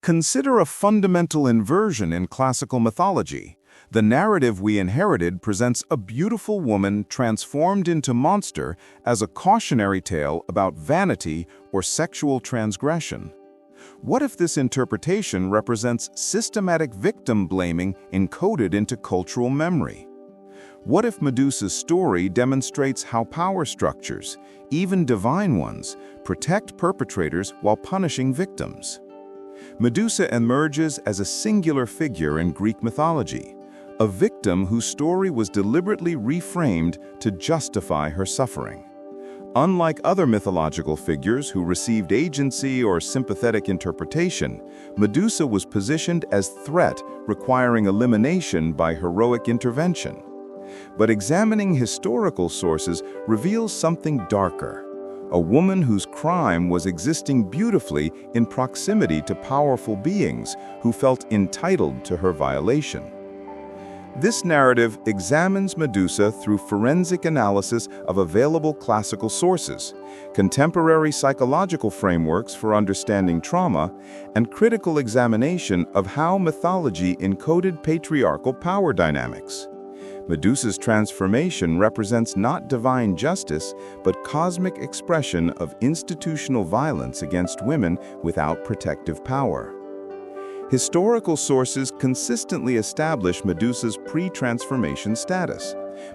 Consider a fundamental inversion in classical mythology. The narrative we inherited presents a beautiful woman transformed into monster as a cautionary tale about vanity or sexual transgression. What if this interpretation represents systematic victim blaming encoded into cultural memory? What if Medusa's story demonstrates how power structures, even divine ones, protect perpetrators while punishing victims? Medusa emerges as a singular figure in Greek mythology, a victim whose story was deliberately reframed to justify her suffering. Unlike other mythological figures who received agency or sympathetic interpretation, Medusa was positioned as threat requiring elimination by heroic intervention. But examining historical sources reveals something darker. A woman whose crime was existing beautifully in proximity to powerful beings who felt entitled to her violation. This narrative examines Medusa through forensic analysis of available classical sources, contemporary psychological frameworks for understanding trauma, and critical examination of how mythology encoded patriarchal power dynamics. Medusa's transformation represents not divine justice, but cosmic expression of institutional violence against women without protective power. Historical sources consistently establish Medusa's pre-transformation status,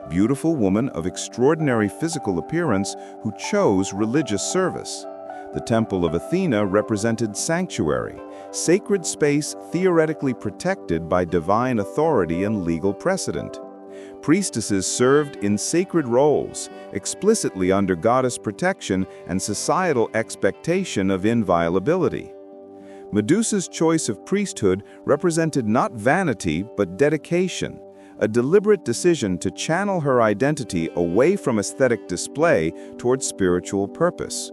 beautiful woman of extraordinary physical appearance who chose religious service. The Temple of Athena represented sanctuary, sacred space theoretically protected by divine authority and legal precedent. Priestesses served in sacred roles, explicitly under goddess protection and societal expectation of inviolability. Medusa's choice of priesthood represented not vanity but dedication, a deliberate decision to channel her identity away from aesthetic display towards spiritual purpose.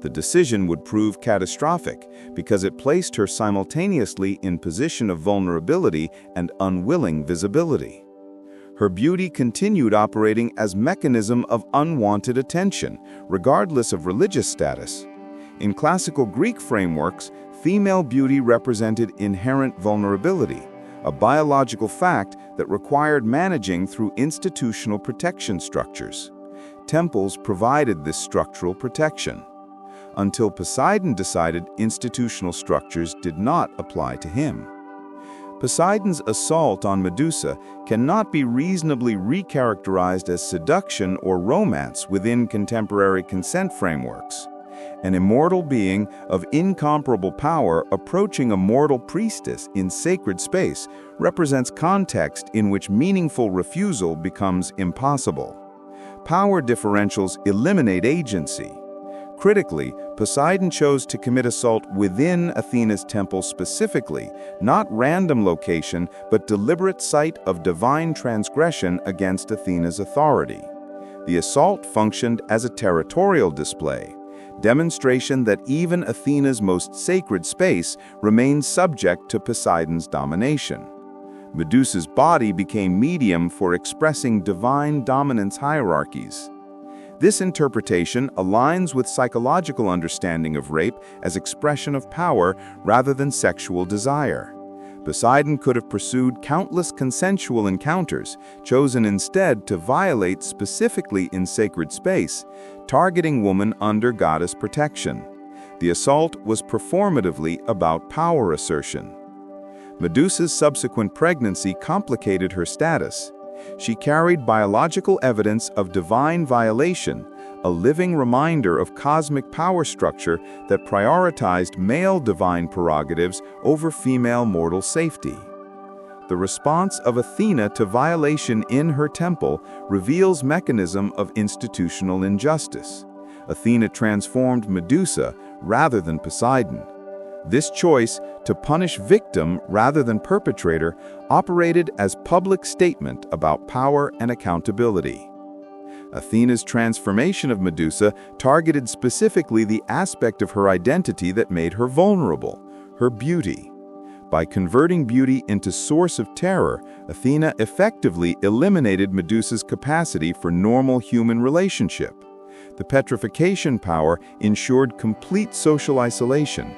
The decision would prove catastrophic because it placed her simultaneously in position of vulnerability and unwilling visibility. Her beauty continued operating as mechanism of unwanted attention, regardless of religious status. In classical Greek frameworks, female beauty represented inherent vulnerability, a biological fact that required managing through institutional protection structures. Temples provided this structural protection, until Poseidon decided institutional structures did not apply to him. Poseidon's assault on Medusa cannot be reasonably recharacterized as seduction or romance within contemporary consent frameworks. An immortal being of incomparable power approaching a mortal priestess in sacred space represents context in which meaningful refusal becomes impossible. Power differentials eliminate agency. Critically, Poseidon chose to commit assault within Athena's temple specifically, not random location, but deliberate site of divine transgression against Athena's authority. The assault functioned as a territorial display, demonstration that even Athena's most sacred space remains subject to Poseidon's domination. Medusa's body became medium for expressing divine dominance hierarchies. This interpretation aligns with psychological understanding of rape as expression of power rather than sexual desire. Poseidon could have pursued countless consensual encounters, chosen instead to violate specifically in sacred space, targeting woman under goddess protection. The assault was performatively about power assertion. Medusa's subsequent pregnancy complicated her status. She carried biological evidence of divine violation, a living reminder of cosmic power structure that prioritized male divine prerogatives over female mortal safety. The response of Athena to violation in her temple reveals mechanism of institutional injustice. Athena transformed Medusa rather than Poseidon. This choice to punish victim rather than perpetrator operated as public statement about power and accountability. Athena's transformation of Medusa targeted specifically the aspect of her identity that made her vulnerable, her beauty. By converting beauty into source of terror, Athena effectively eliminated Medusa's capacity for normal human relationship. The petrification power ensured complete social isolation.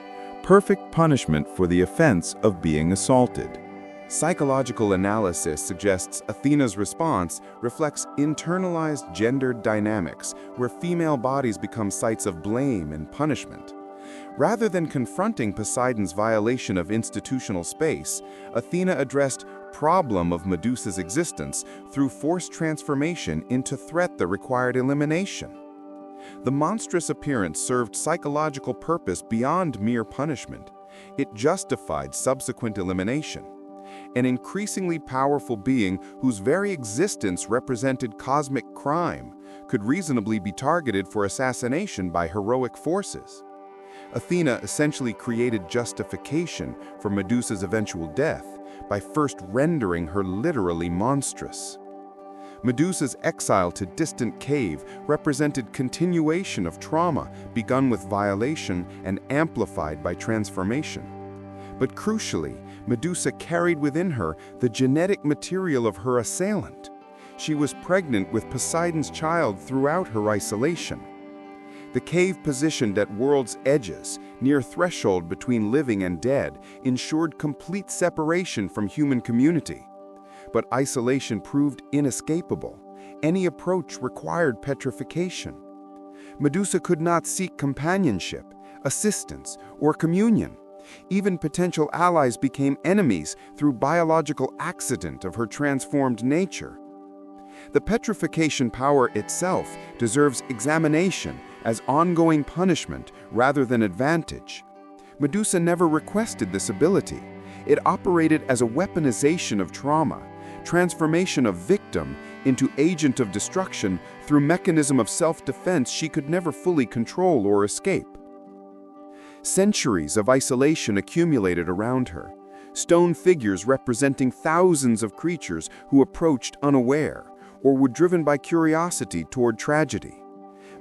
perfect punishment for the offense of being assaulted. Psychological analysis suggests Athena's response reflects internalized gendered dynamics where female bodies become sites of blame and punishment. Rather than confronting Poseidon's violation of institutional space, Athena addressed problem of Medusa's existence through forced transformation into threat that required elimination. The monstrous appearance served psychological purpose beyond mere punishment. It justified subsequent elimination. An increasingly powerful being whose very existence represented cosmic crime could reasonably be targeted for assassination by heroic forces. Athena essentially created justification for Medusa's eventual death by first rendering her literally monstrous. Medusa's exile to distant cave represented continuation of trauma begun with violation and amplified by transformation. But crucially, Medusa carried within her the genetic material of her assailant. She was pregnant with Poseidon's child throughout her isolation. The cave positioned at world's edges, near threshold between living and dead, ensured complete separation from human community. But isolation proved inescapable. Any approach required petrification. Medusa could not seek companionship, assistance, or communion. Even potential allies became enemies through biological accident of her transformed nature. The petrification power itself deserves examination as ongoing punishment rather than advantage. Medusa never requested this ability. It operated as a weaponization of trauma, transformation of victim into agent of destruction through mechanism of self-defense she could never fully control or escape. Centuries of isolation accumulated around her, stone figures representing thousands of creatures who approached unaware or were driven by curiosity toward tragedy.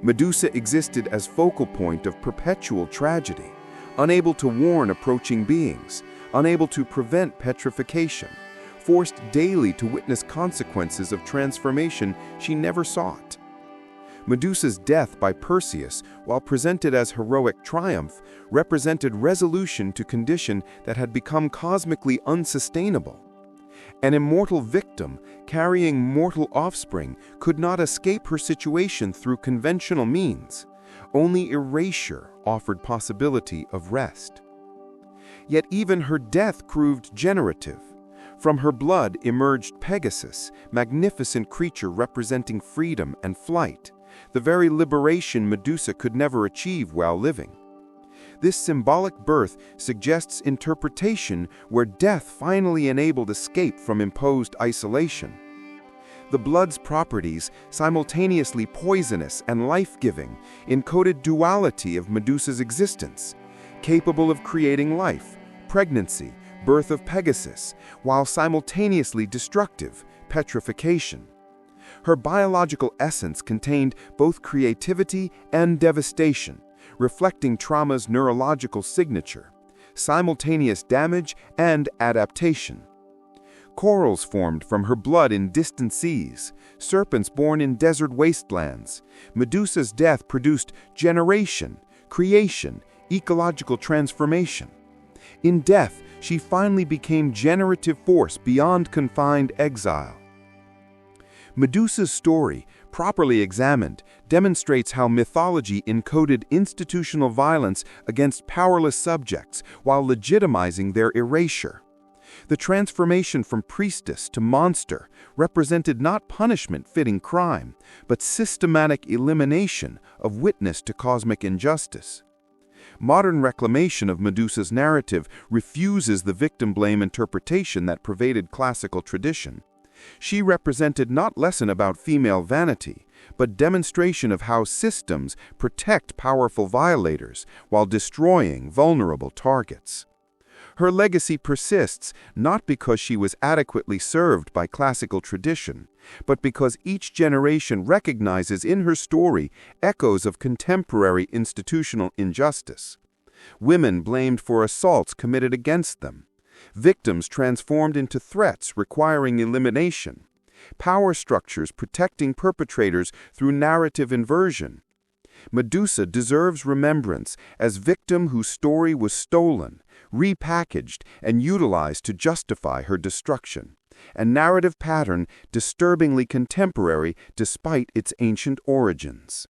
Medusa existed as focal point of perpetual tragedy, unable to warn approaching beings, unable to prevent petrification, forced daily to witness consequences of transformation she never sought. Medusa's death by Perseus, while presented as heroic triumph, represented resolution to condition that had become cosmically unsustainable. An immortal victim, carrying mortal offspring, could not escape her situation through conventional means. Only erasure offered possibility of rest. Yet even her death proved generative. From her blood emerged Pegasus, magnificent creature representing freedom and flight, the very liberation Medusa could never achieve while living. This symbolic birth suggests interpretation where death finally enabled escape from imposed isolation. The blood's properties, simultaneously poisonous and life-giving, encoded duality of Medusa's existence, capable of creating life, pregnancy, birth of Pegasus, while simultaneously destructive, petrification. Her biological essence contained both creativity and devastation, reflecting trauma's neurological signature, simultaneous damage and adaptation. Corals formed from her blood in distant seas, serpents born in desert wastelands. Medusa's death produced generation, creation, ecological transformation. In death, she finally became generative force beyond confined exile. Medusa's story, properly examined, demonstrates how mythology encoded institutional violence against powerless subjects while legitimizing their erasure. The transformation from priestess to monster represented not punishment fitting crime, but systematic elimination of witness to cosmic injustice. Modern reclamation of Medusa's narrative refuses the victim blame interpretation that pervaded classical tradition. She represented not lesson about female vanity, but demonstration of how systems protect powerful violators while destroying vulnerable targets. Her legacy persists not because she was adequately served by classical tradition, but because each generation recognizes in her story echoes of contemporary institutional injustice. Women blamed for assaults committed against them. Victims transformed into threats requiring elimination. Power structures protecting perpetrators through narrative inversion. Medusa deserves remembrance as victim whose story was stolen, repackaged, and utilized to justify her destruction, a narrative pattern disturbingly contemporary despite its ancient origins.